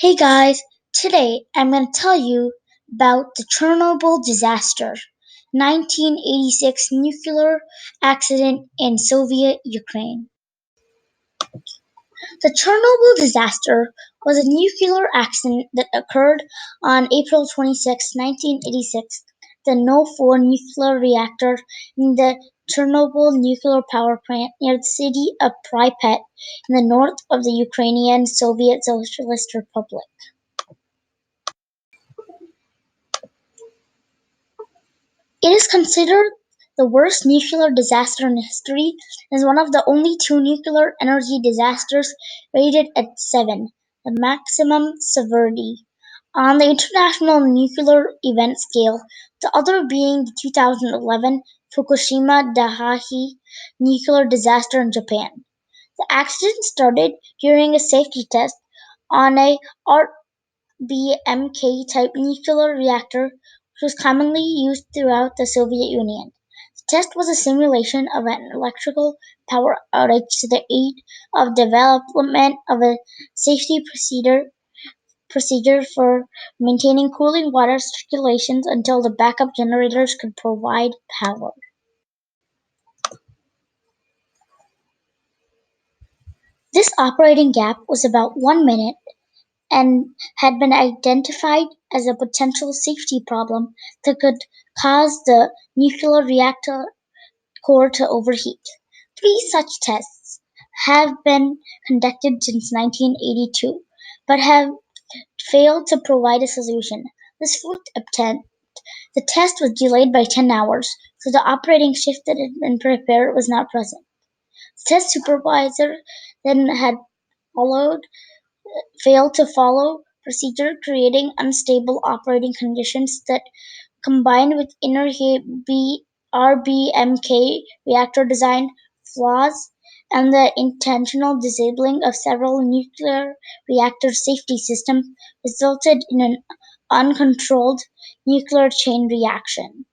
Hey guys, today I'm going to tell you about the Chernobyl disaster, 1986 nuclear accident in Soviet Ukraine. The Chernobyl disaster was a nuclear accident that occurred on April 26, 1986. The No. 4 nuclear reactor in the Chernobyl nuclear power plant near the city of Pripyat in the north of the Ukrainian Soviet Socialist Republic. It is considered the worst nuclear disaster in history and is one of the only two nuclear energy disasters rated at 7, the maximum severity, on the International Nuclear Event Scale, the other being the 2011 Fukushima Daiichi nuclear disaster in Japan. The accident started during a safety test on a BMK type nuclear reactor which was commonly used throughout the Soviet Union. The test was a simulation of an electrical power outage to the aid of development of a safety procedure for maintaining cooling water circulations until the backup generators could provide power. This operating gap was about 1 minute and had been identified as a potential safety problem that could cause the nuclear reactor core to overheat. Three such tests have been conducted since 1982, but have failed to provide a solution. This fourth attempt, the test was delayed by 10 hours, so the operating shift that had been prepared was not present. The test supervisor then had followed failed to follow procedure, creating unstable operating conditions that, combined with RBMK reactor design flaws and the intentional disabling of several nuclear reactor safety systems, resulted in an uncontrolled nuclear chain reaction.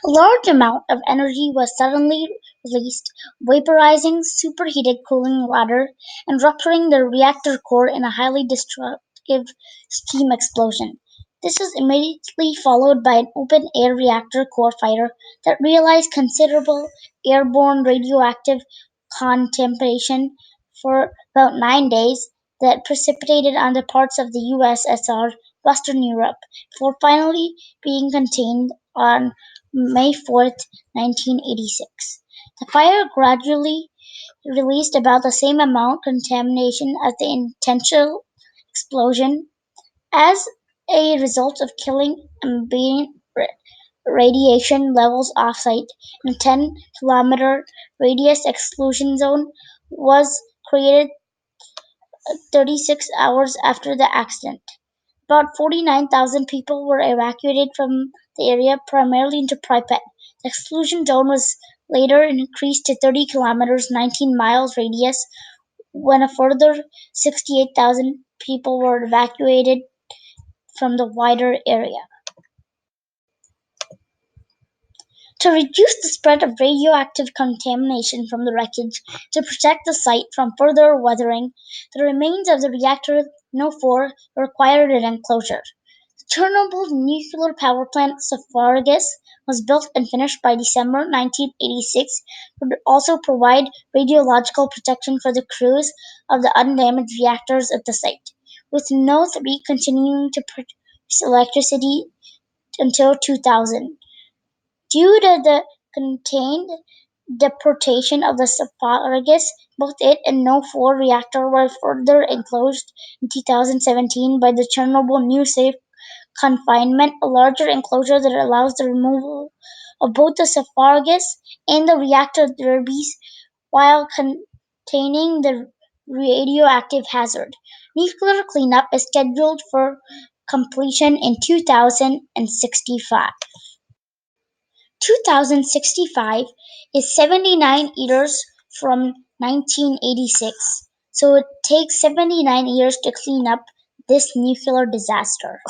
A large amount of energy was suddenly released, vaporizing superheated cooling water and rupturing the reactor core in a highly destructive steam explosion. This was immediately followed by an open-air reactor core fire that realized considerable airborne radioactive contamination for about 9 days that precipitated on the parts of the USSR, Western Europe, before finally being contained on May 4, 1986. The fire gradually released about the same amount of contamination as the intentional explosion. As a result of killing ambient radiation levels off-site, a 10-kilometer radius exclusion zone was created 36 hours after the accident. About 49,000 people were evacuated from the area, primarily into Pripyat. The exclusion zone was later increased to 30 kilometers (19 miles) radius when a further 68,000 people were evacuated from the wider area. To reduce the spread of radioactive contamination from the wreckage, to protect the site from further weathering, the remains of the reactor No. 4 required an enclosure. The Chernobyl nuclear power plant Sephargus was built and finished by December 1986, would also provide radiological protection for the crews of the undamaged reactors at the site, with No. 3 continuing to produce electricity until 2000. Due to the contained deportation of the Sephargus, both it and No. 4 reactor were further enclosed in 2017 by the Chernobyl New Safe Confinement, a larger enclosure that allows the removal of both the Sephargus and the reactor derbies while containing the radioactive hazard. Nuclear cleanup is scheduled for completion in 2065. 2065 is 79 years from 1986, so it takes 79 years to clean up this nuclear disaster.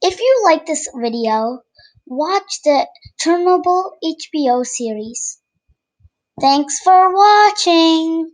If you like this video, watch the Chernobyl HBO series. Thanks for watching.